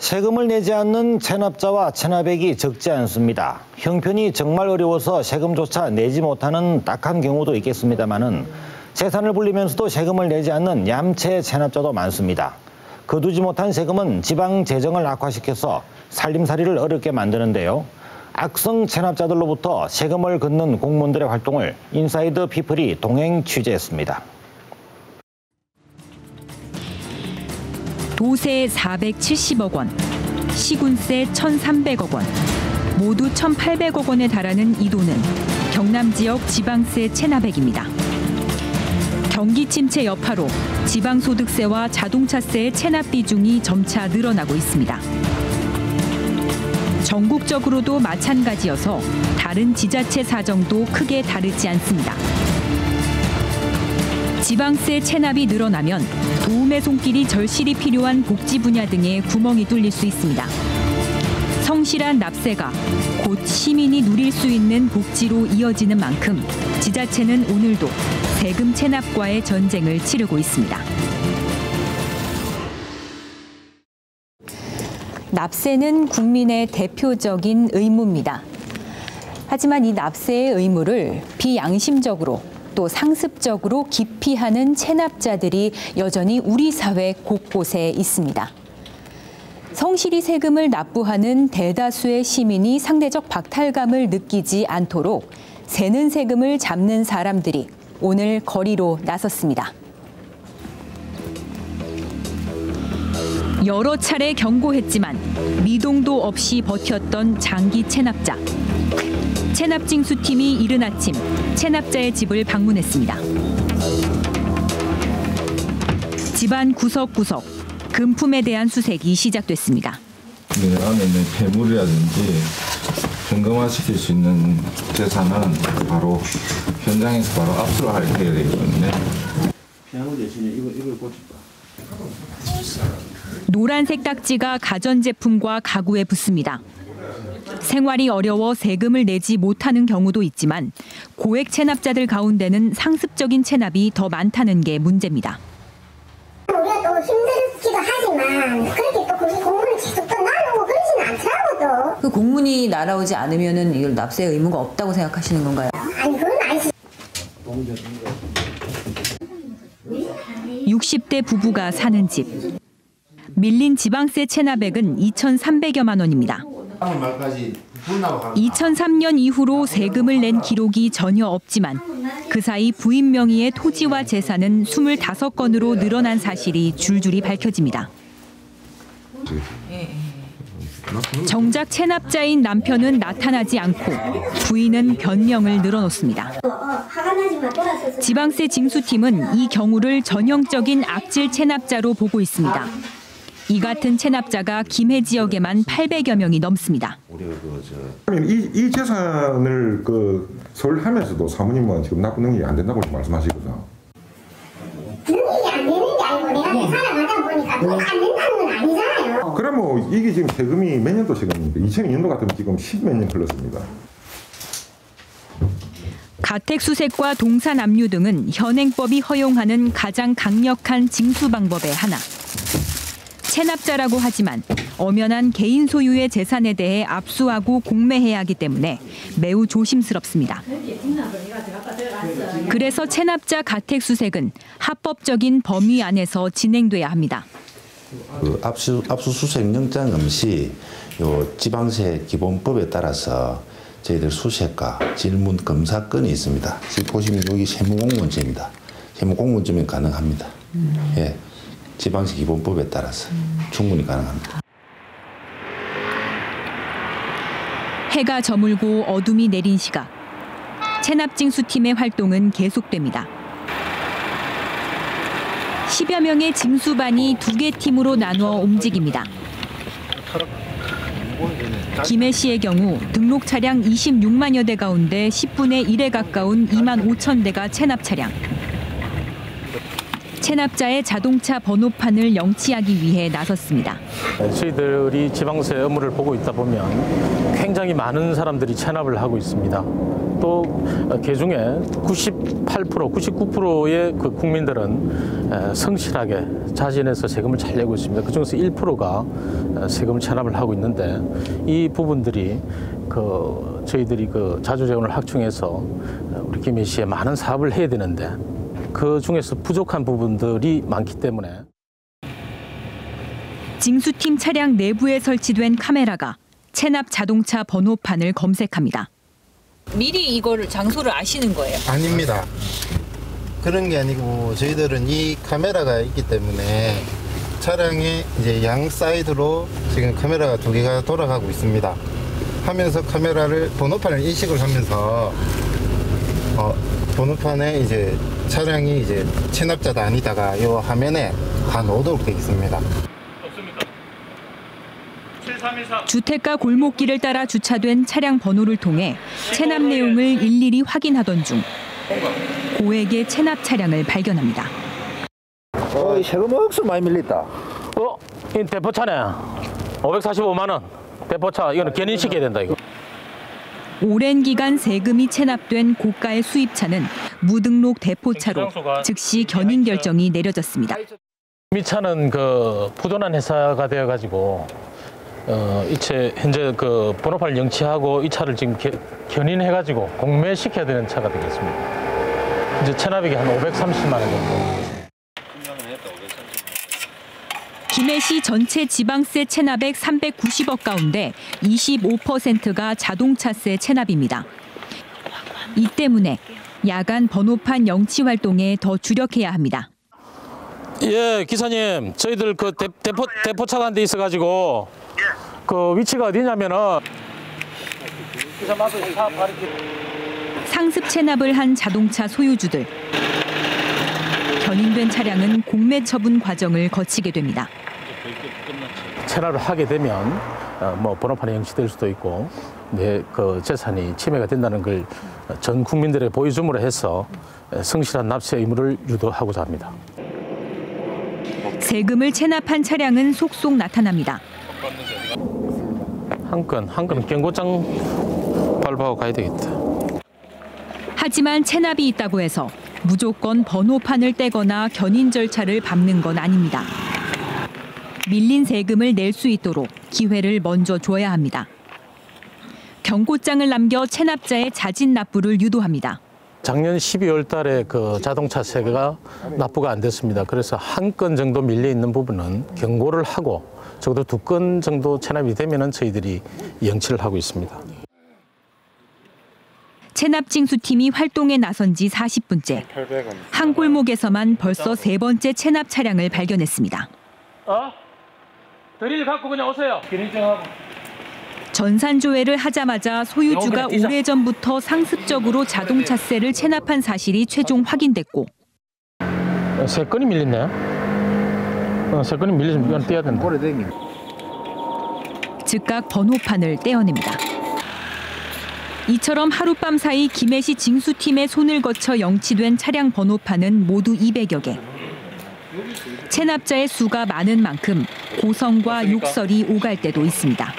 세금을 내지 않는 체납자와 체납액이 적지 않습니다. 형편이 정말 어려워서 세금조차 내지 못하는 딱한 경우도 있겠습니다만은 재산을 불리면서도 세금을 내지 않는 얌체 체납자도 많습니다. 거두지 못한 세금은 지방 재정을 악화시켜서 살림살이를 어렵게 만드는데요. 악성 체납자들로부터 세금을 걷는 공무원들의 활동을 인사이드 피플이 동행 취재했습니다. 도세 470억 원, 시군세 1,300억 원, 모두 1,800억 원에 달하는 이 돈은 경남 지역 지방세 체납액입니다. 경기 침체 여파로 지방소득세와 자동차세의 체납 비중이 점차 늘어나고 있습니다. 전국적으로도 마찬가지여서 다른 지자체 사정도 크게 다르지 않습니다. 지방세 체납이 늘어나면 도움의 손길이 절실히 필요한 복지 분야 등에 구멍이 뚫릴 수 있습니다. 성실한 납세가 곧 시민이 누릴 수 있는 복지로 이어지는 만큼 지자체는 오늘도 세금 체납과의 전쟁을 치르고 있습니다. 납세는 국민의 대표적인 의무입니다. 하지만 이 납세의 의무를 비양심적으로 또 상습적으로 기피하는 체납자들이 여전히 우리 사회 곳곳에 있습니다. 성실히 세금을 납부하는 대다수의 시민이 상대적 박탈감을 느끼지 않도록 새는 세금을 잡는 사람들이 오늘 거리로 나섰습니다. 여러 차례 경고했지만 미동도 없이 버텼던 장기 체납자. 체납징수팀이 이른 아침 체납자의 집을 방문했습니다. 집안 구석구석 금품에 대한 수색이 시작됐습니다. 내 안에 있는 폐물이라든지 현금화시킬 수 있는 재산은 바로 현장에서 바로 압수를 해야 되기 때문에 피아노 대신에 이걸 꽂을까? 노란색 딱지가 가전제품과 가구에 붙습니다. 생활이 어려워 세금을 내지 못하는 경우도 있지만 고액 체납자들 가운데는 상습적인 체납이 더 많다는 게 문제입니다. 우리가 또 힘들기도 하지만 그렇게 또 그게 공문을 계속 또 날아오고 그러지는 않더라고 또. 그 공문이 날아오지 않으면은 이걸 납세 의무가 없다고 생각하시는 건가요? 아니 그건 아니지. 60대 부부가 사는 집. 밀린 지방세 체납액은 2,300여만 원입니다. 2003년 이후로 세금을 낸 기록이 전혀 없지만 그 사이 부인 명의의 토지와 재산은 25건으로 늘어난 사실이 줄줄이 밝혀집니다. 정작 체납자인 남편은 나타나지 않고 부인은 변명을 늘어놓습니다. 지방세 징수팀은 이 경우를 전형적인 악질 체납자로 보고 있습니다. 이 같은 체납자가 김해 지역에만 800여 명이 넘습니다. 이 재산을 서울하면서도 사모님은 지금 납부 능력이 안 된다고 말씀하시거든요. 능력이 안 되는 게 아니고 내가 내 살아가다 보니까 꼭 안 된다는 건 아니잖아요. 그러면 이게 지금 세금이 몇 년도 세금입니까? 2002년도 같으면 지금 10몇 년 흘렀습니다. 가택수색과 동산압류 등은 현행법이 허용하는 가장 강력한 징수 방법의 하나. 체납자라고 하지만 엄연한 개인 소유의 재산에 대해 압수하고 공매해야 하기 때문에 매우 조심스럽습니다. 그래서 체납자 가택수색은 합법적인 범위 안에서 진행돼야 합니다. 압수수색 영장 없이 지방세 기본법에 따라서 저희들 수색과 질문 검사권이 있습니다. 지금 보시면 여기 세무공무원증입니다. 세무공무원증이 가능합니다. 예. 지방세 기본법에 따라서 충분히 가능합니다. 해가 저물고 어둠이 내린 시각. 체납징수팀의 활동은 계속됩니다. 10여 명의 징수반이 2개 팀으로 나누어 움직입니다. 김해시의 경우 등록 차량 26만여 대 가운데 10분의 1에 가까운 2만 5천 대가 체납 차량. 체납자의 자동차 번호판을 영치하기 위해 나섰습니다. 저희들이 지방세 업무를 보고 있다 보면 굉장히 많은 사람들이 체납을 하고 있습니다. 또 그중에 98%, 99%의 그 국민들은 성실하게 자진해서 세금을 잘 내고 있습니다. 그중에서 1%가 세금을 체납을 하고 있는데 이 부분들이 저희들이 자주재원을 확충해서 우리 김해시에 많은 사업을 해야 되는데 그 중에서 부족한 부분들이 많기 때문에 징수팀 차량 내부에 설치된 카메라가 체납 자동차 번호판을 검색합니다. 미리 이거를 장소를 아시는 거예요? 아닙니다. 그런 게 아니고 저희들은 이 카메라가 있기 때문에 차량의 이제 양 사이드로 지금 카메라가 2개가 돌아가고 있습니다. 하면서 카메라를 번호판을 인식을 하면서 번호판에 이제 차량이 이제 체납자다 아니다가 이 화면에 다 넣어놓게 되어 있습니다. 주택가 골목길을 따라 주차된 차량 번호를 통해 체납 내용을 일일이 확인하던 중 고액의 체납 차량을 발견합니다. 세금 억수 많이 밀렸다. 이 대포차네. 545만 원. 대포차 이거는 견인시켜야 된다 이거. 오랜 기간 세금이 체납된 고가의 수입차는 무등록 대포차로 즉시 견인 결정이 내려졌습니다. 이 차는 부도난 회사가 되어가지고 이체 현재 번호판을 영치하고 이 차를 지금 견인해가지고 공매시켜야 되는 차가 되겠습니다. 이제 체납액이 한 530만 원 정도. 김해시 전체 지방세 체납액 390억 가운데 25%가 자동차세 체납입니다. 이 때문에 야간 번호판 영치 활동에 더 주력해야 합니다. 예, 기사님, 저희들 대포차가 한 대 있어가지고 그 위치가 어디냐면은 상습 체납을 한 자동차 소유주들. 견인된 차량은 공매 처분 과정을 거치게 됩니다. 체납을 하게 되면 번호판이 영치될 수도 있고 내 재산이 침해가 된다는 걸 전 국민들에 보여줌으로 해서 성실한 납세 의무를 유도하고자 합니다. 세금을 체납한 차량은 속속 나타납니다. 한 건 경고장 발부하고 가야 되겠다. 하지만 체납이 있다고 해서 무조건 번호판을 떼거나 견인 절차를 밟는 건 아닙니다. 밀린 세금을 낼 수 있도록 기회를 먼저 줘야 합니다. 경고장을 남겨 체납자의 자진 납부를 유도합니다. 작년 12월 달에 자동차세가 납부가 안 됐습니다. 그래서 한 건 정도 밀려 있는 부분은 경고를 하고 적어도 2건 정도 체납이 되면은 저희들이 영치를 하고 있습니다. 체납징수팀이 활동에 나선 지 40분째. 한 골목에서만 벌써 3번째 체납 차량을 발견했습니다. 드릴 갖고 그냥 오세요. 기린증하고. 전산조회를 하자마자 소유주가 오래전부터 상습적으로 자동차세를 체납한 사실이 최종 확인됐고 3건이 밀렸네. 3건이 밀리면 이건 떼야 된다. 즉각 번호판을 떼어냅니다. 이처럼 하룻밤 사이 김해시 징수팀의 손을 거쳐 영치된 차량 번호판은 모두 200여 개. 체납자의 수가 많은 만큼 고성과 욕설이 오갈 때도 있습니다.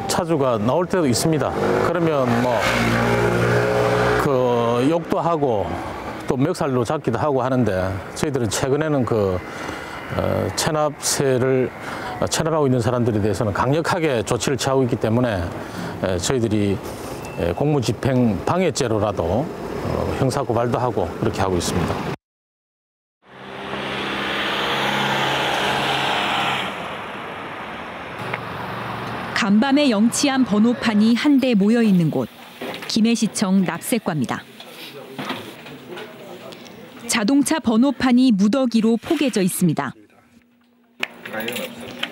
차주가 나올 때도 있습니다. 그러면 욕도 하고 또 멱살로 잡기도 하고 하는데 저희들은 최근에는 체납세를 체납하고 있는 사람들에 대해서는 강력하게 조치를 취하고 있기 때문에 저희들이 공무집행 방해죄로라도 형사고발도 하고 그렇게 하고 있습니다. 간밤에 영치한 번호판이 한데 모여 있는 곳, 김해시청 납세과입니다. 자동차 번호판이 무더기로 포개져 있습니다.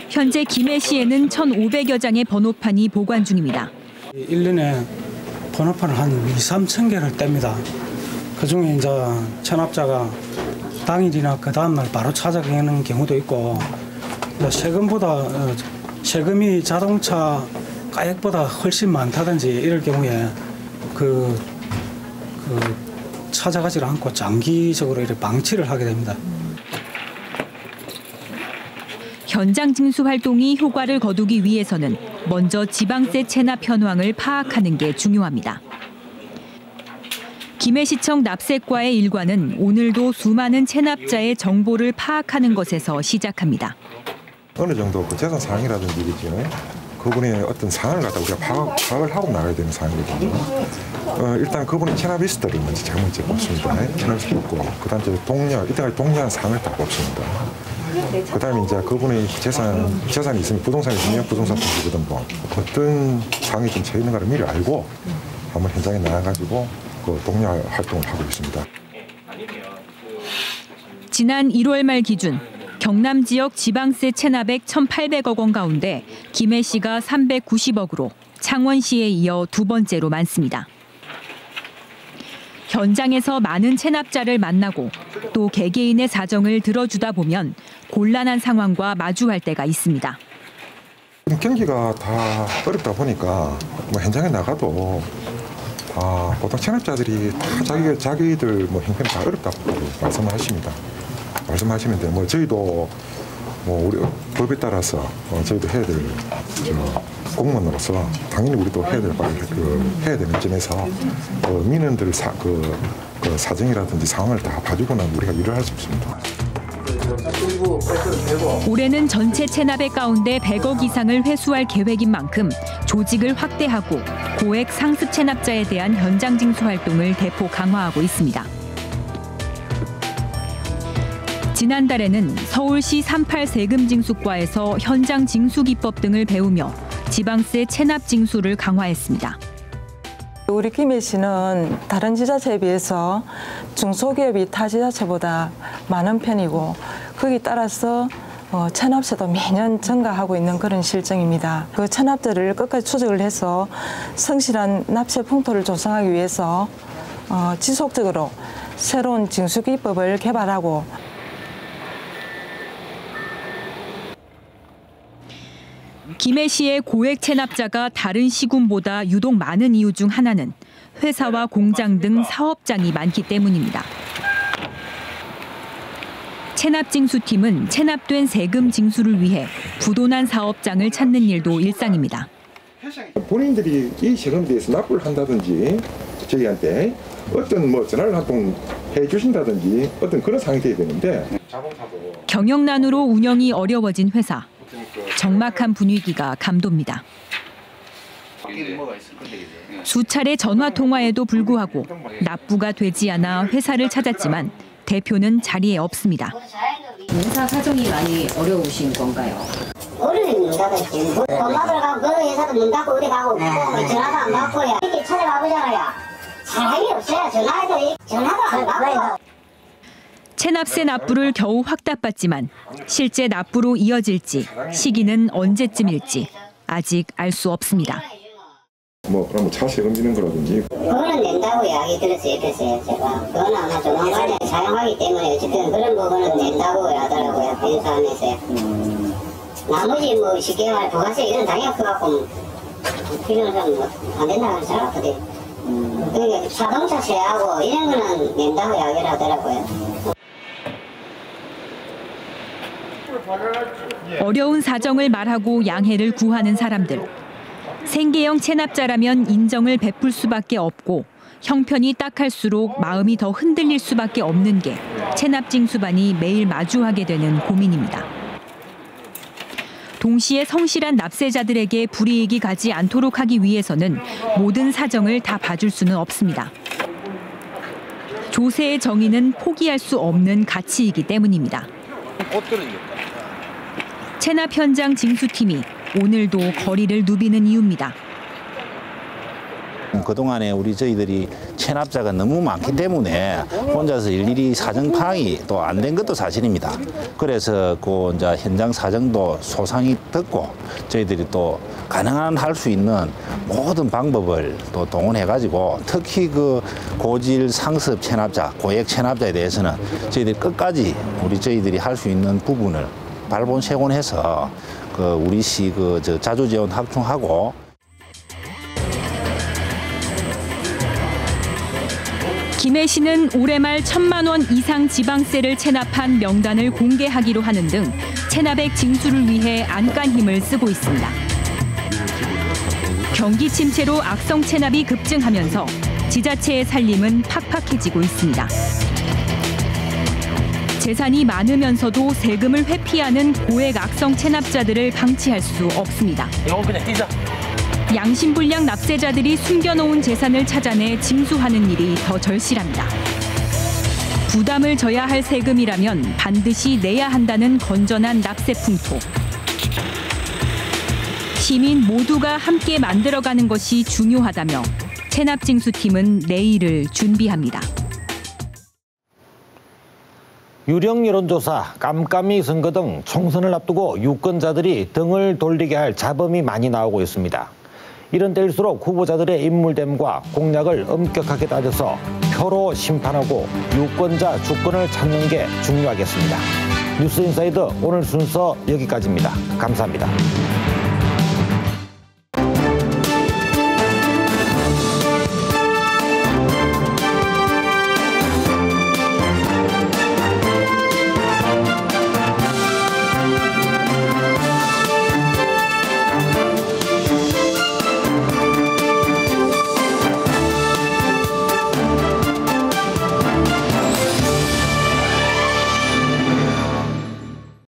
현재 김해시에는 1,500여 장의 번호판이 보관 중입니다. 1년에 번호판을 한 2~3천 개를 뗍니다. 그중에 이제 체납자가 당일이나 그 다음날 바로 찾아가는 경우도 있고 세금이 자동차 가액보다 훨씬 많다든지 이럴 경우에 찾아가지 않고 장기적으로 이렇게 방치를 하게 됩니다. 현장 징수 활동이 효과를 거두기 위해서는 먼저 지방세 체납 현황을 파악하는 게 중요합니다. 김해시청 납세과의 일과는 오늘도 수많은 체납자의 정보를 파악하는 것에서 시작합니다. 어느 정도 그 재산 사항이라든지 이죠. 그분의 어떤 사항을 갖다 우리가 파악을 하고 나가야 되는 사항이거든요. 일단 그분의 체납 리스트를 먼저 제일 먼저 뽑습니다. 체납 리스트 뽑고 그다음 이제 이때까지 동료한 사항을 다 뽑습니다. 그다음에 이제 그분의 재산이 있으면 부동산이 있으면 부동산 통지거든 뭐 어떤 사항이 좀 쳐 있는가를 미리 알고 한번 현장에 나가가지고 그 동료 활동을 하고 있습니다. 지난 1월 말 기준 경남 지역 지방세 체납액 1,800억 원 가운데 김해시가 390억으로 창원시에 이어 두 번째로 많습니다. 현장에서 많은 체납자를 만나고 또 개개인의 사정을 들어주다 보면 곤란한 상황과 마주할 때가 있습니다. 경기가 다 어렵다 보니까 뭐 현장에 나가도 보통 체납자들이 다 자기들 뭐 형편이 다 어렵다고 말씀하십니다. 말씀하시는데 뭐 저희도 뭐 우리 법에 따라서 저희도 해야 될 공무원으로서 당연히 우리도 해야 될 바를 해야 되는 점에서 민원들 사정이라든지 상황을 다 봐주고는 우리가 일을 할 수 없습니다. 올해는 전체 체납액 가운데 100억 이상을 회수할 계획인 만큼 조직을 확대하고 고액 상습 체납자에 대한 현장 징수 활동을 대폭 강화하고 있습니다. 지난달에는 서울시 38 세금징수과에서 현장 징수 기법 등을 배우며 지방세 체납 징수를 강화했습니다. 우리 김해시는 다른 지자체에 비해서 중소기업이 타 지자체보다 많은 편이고 거기에 따라서 체납세도 매년 증가하고 있는 그런 실정입니다. 그 체납자를 끝까지 추적을 해서 성실한 납세 풍토를 조성하기 위해서 지속적으로 새로운 징수기법을 개발하고 김해시의 고액 체납자가 다른 시군보다 유독 많은 이유 중 하나는 회사와 공장 등 사업장이 많기 때문입니다. 체납징수팀은 체납된 세금 징수를 위해 부도난 사업장을 찾는 일도 일상입니다. 본인들이 이 세금에 대해서 납부를 한다든지 저희한테 어떤 뭐 전화를 한 통 해주신다든지 어떤 그런 상황이 돼야 되는데 경영난으로 운영이 어려워진 회사. 적막한 분위기가 감돕니다. 수차례 전화 통화에도 불구하고 납부가 되지 않아 회사를 찾았지만 대표는 자리에 없습니다. 인사 사정이 많이 어려우신 건가요? 어른입니다. 돈 받으러 가고 그 회사도 문 닫고 어디 가고 전화도 안 받고요. 이렇게 찾아가 보잖아요. 사람이 없어요. 전화도 안 받고. 체납세 납부를 겨우 확답받지만 실제 납부로 이어질지 시기는 언제쯤일지 아직 알 수 없습니다. 그럼 차 세금 지는 거라든지 그거는 낸다고 이야기 들었어요. 옆에서 제가 그거는 아마 조만간에 사용하기 때문에 어쨌든 그런 부분은 낸다고 하더라고요. 회사에서. 나머지 뭐 쉽게 말 부가세 이런 당연히 그갖고 필요는 안 된다고 생각하거든요. 그러니까 자동차 세하고 이런 거는 낸다고 이야기를 하더라고요. 어려운 사정을 말하고 양해를 구하는 사람들. 생계형 체납자라면 인정을 베풀 수밖에 없고 형편이 딱할수록 마음이 더 흔들릴 수밖에 없는 게 체납징수반이 매일 마주하게 되는 고민입니다. 동시에 성실한 납세자들에게 불이익이 가지 않도록 하기 위해서는 모든 사정을 다 봐줄 수는 없습니다. 조세의 정의는 포기할 수 없는 가치이기 때문입니다. 체납 현장 징수팀이 오늘도 거리를 누비는 이유입니다. 그동안에 저희들이 체납자가 너무 많기 때문에 혼자서 일일이 사정 파악이 또 안 된 것도 사실입니다. 그래서 그 이제 현장 사정도 소상히 듣고 저희들이 또 가능한 할 수 있는 모든 방법을 또 동원해가지고 특히 그 고질 상습 체납자, 고액 체납자에 대해서는 저희들이 끝까지 저희들이 할 수 있는 부분을 발본색원해서 우리 시 자주재원 확충하고. 김해시는 올해 말 1,000만 원 이상 지방세를 체납한 명단을 공개하기로 하는 등 체납액 징수를 위해 안간 힘을 쓰고 있습니다. 경기 침체로 악성 체납이 급증하면서 지자체의 살림은 팍팍해지고 있습니다. 재산이 많으면서도 세금을 회피하는 고액 악성 체납자들을 방치할 수 없습니다. 이건 그냥 뛰자. 양심불량 납세자들이 숨겨놓은 재산을 찾아내 징수하는 일이 더 절실합니다. 부담을 져야 할 세금이라면 반드시 내야 한다는 건전한 납세 풍토. 시민 모두가 함께 만들어가는 것이 중요하다며 체납징수팀은 내일을 준비합니다. 유령 여론조사, 깜깜이 선거 등 총선을 앞두고 유권자들이 등을 돌리게 할 잡음이 많이 나오고 있습니다. 이런 때일수록 후보자들의 인물됨과 공약을 엄격하게 따져서 표로 심판하고 유권자 주권을 찾는 게 중요하겠습니다. 뉴스인사이드 오늘 순서 여기까지입니다. 감사합니다.